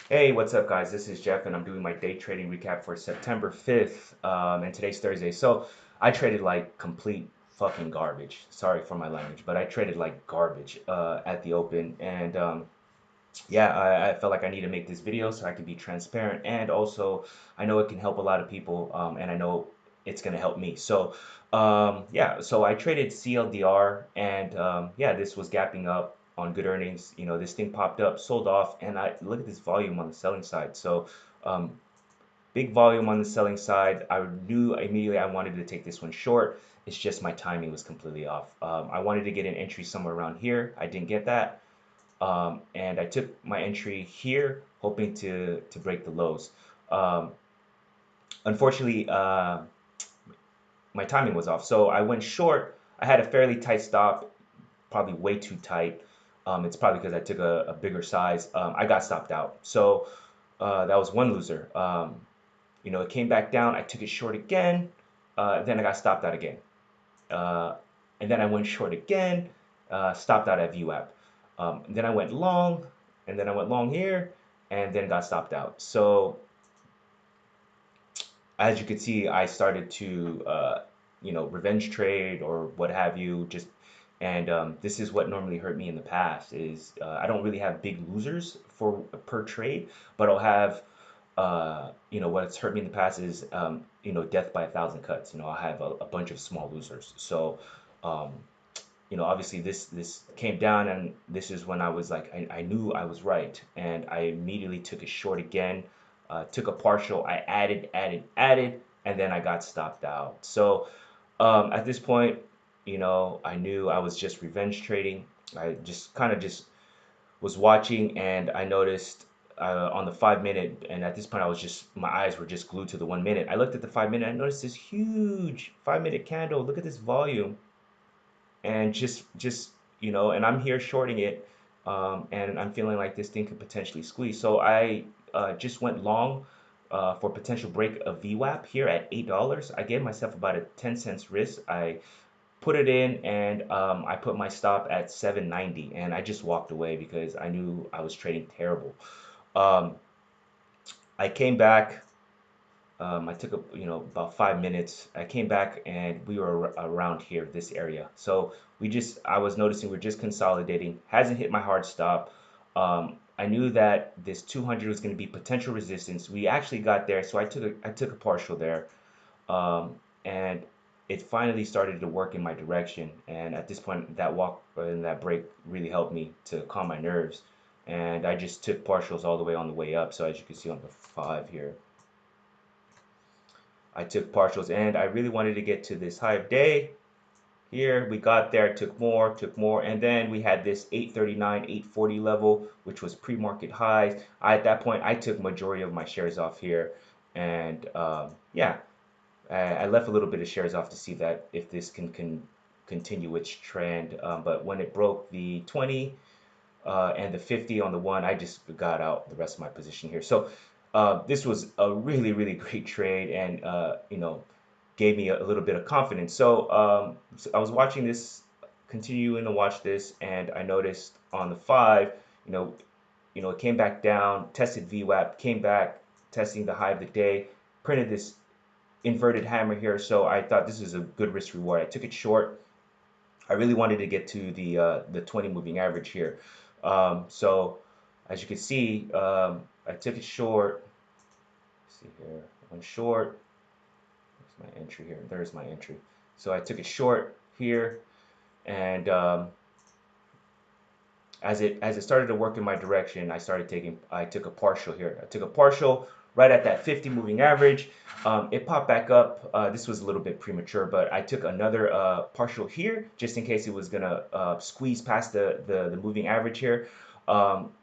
Hey, what's up, guys? This is Jeff, and I'm doing my day trading recap for September 5th, and today's Thursday. So I traded like complete fucking garbage. Sorry for my language, but I traded like garbage at the open, and yeah, I felt like I need to make this video so I can be transparent, and also I know it can help a lot of people, and I know it's gonna help me. So yeah, so I traded CLDR, and yeah, this was gapping up on good earnings. You know, this thing popped up, sold off, and I look at this volume on the selling side. So um, big volume on the selling side. I knew immediately I wanted to take this one short. It's just my timing was completely off. I wanted to get an entry somewhere around here. I didn't get that. And I took my entry here, hoping to break the lows. Um, Unfortunately, my timing was off, so I went short. I had a fairly tight stop, probably way too tight. It's probably because I took a bigger size. I got stopped out, so that was one loser. You know, it came back down. I took it short again. Then I got stopped out again. Uh, and then I went short again, stopped out at VWAP. Then I went long, and then I went long here, and then got stopped out. So as you can see, I started to, you know, revenge trade or what have you. Just and this is what normally hurt me in the past is I don't really have big losers for per trade, but I'll have you know, what's hurt me in the past is, you know, death by a thousand cuts. You know, I have a bunch of small losers. So, um, you know, obviously this came down, and this is when I was like, I knew I was right, and I immediately took a short again, took a partial, I added, and then I got stopped out. So at this point, you know, I knew I was just revenge trading. I just kind of just was watching, and I noticed on the 5 minute, and at this point I was just, my eyes were just glued to the 1 minute. I looked at the 5 minute, I noticed this huge 5 minute candle. Look at this volume, and just you know, and I'm here shorting it, and I'm feeling like this thing could potentially squeeze. So I just went long for potential break of VWAP here at $8. I gave myself about a 10 cents risk. I put it in, and I put my stop at 790, and I just walked away because I knew I was trading terrible. Um, I came back. I took a, you know, about 5 minutes. I came back, and we were around here, this area. So we just, I was noticing we're just consolidating. Hasn't hit my hard stop. I knew that this 200 was going to be potential resistance. We actually got there, so I took a partial there, and it finally started to work in my direction. And at this point, that walk and that break really helped me to calm my nerves. And I just took partials all the way on the way up. So as you can see on the 5 here, I took partials, and I really wanted to get to this high of day. Here we got there, took more, and then we had this 839, 840 level, which was pre-market highs. At that point, I took majority of my shares off here, and yeah, I left a little bit of shares off to see that if this can continue its trend. But when it broke the 20 and the 50 on the one, I just got out the rest of my position here. So this was a really great trade, and you know, gave me a little bit of confidence. So I was watching this, continuing to watch this, and I noticed on the 5, you know, it came back down, tested VWAP, came back, testing the high of the day, printed this inverted hammer here. So I thought this is a good risk reward. I took it short. I really wanted to get to the 20 moving average here. So as you can see, I took it short. Let's see here, one short. Where's my entry here? There's my entry. So I took it short here, and as it started to work in my direction, I took a partial here. I took a partial right at that 50 moving average. It popped back up. This was a little bit premature, but I took another partial here just in case it was gonna squeeze past the moving average here.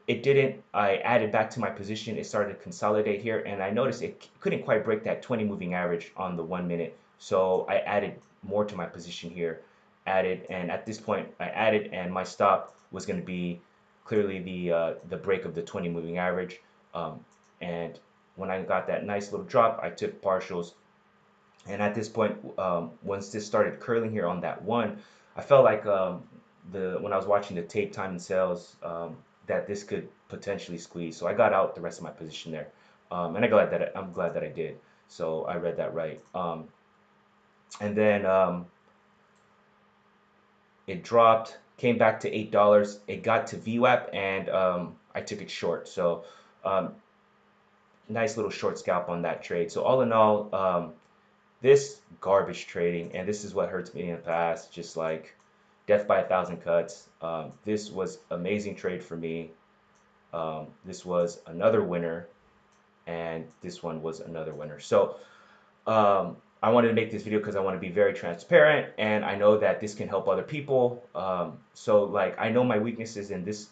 It didn't. I added back to my position. It started to consolidate here, and I noticed it couldn't quite break that 20 moving average on the 1 minute. So I added more to my position here, added, and at this point I added, and my stop was going to be clearly the break of the 20 moving average. And when I got that nice little drop, I took partials. And at this point, once this started curling here on that one, I felt like the when I was watching the tape time and sales, that this could potentially squeeze. So I got out the rest of my position there, and I'm glad that I did. So I read that right. And then it dropped, came back to $8. It got to VWAP, and I took it short. So um, nice little short scalp on that trade. So all in all, this garbage trading, and this is what hurts me in the past, just like death by a thousand cuts. This was amazing trade for me. This was another winner, and this one was another winner. So I wanted to make this video because I want to be very transparent, and I know that this can help other people. So like I know my weaknesses in this,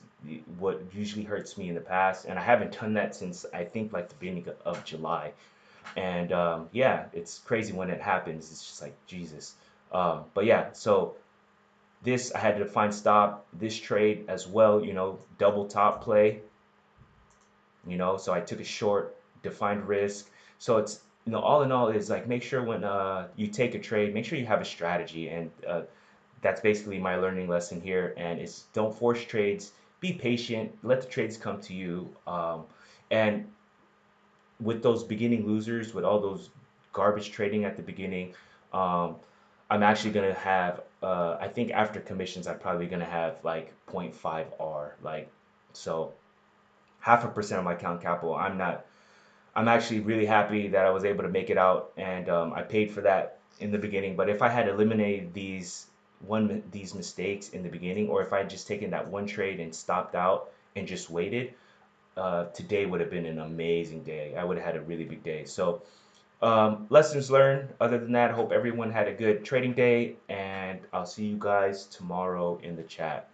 what usually hurts me in the past, and I haven't done that since I think like the beginning of July. And yeah, it's crazy when it happens. It's just like Jesus. But yeah, so this I had to find stop this trade as well. Double top play. So I took a short, defined risk. So it's all in all is like make sure when you take a trade, make sure you have a strategy, and that's basically my learning lesson here. And it's don't force trades, be patient, let the trades come to you. And with those beginning losers, with all those garbage trading at the beginning, um, I'm actually gonna have. I think after commissions, I'm probably gonna have like 0.5 R, like so 0.5% of my account capital. I'm actually really happy that I was able to make it out, and I paid for that in the beginning. But if I had eliminated these mistakes in the beginning, or if I had just taken that one trade and stopped out and just waited, today would have been an amazing day. I would have had a really big day. So lessons learned. Other than that, I hope everyone had a good trading day, and I'll see you guys tomorrow in the chat.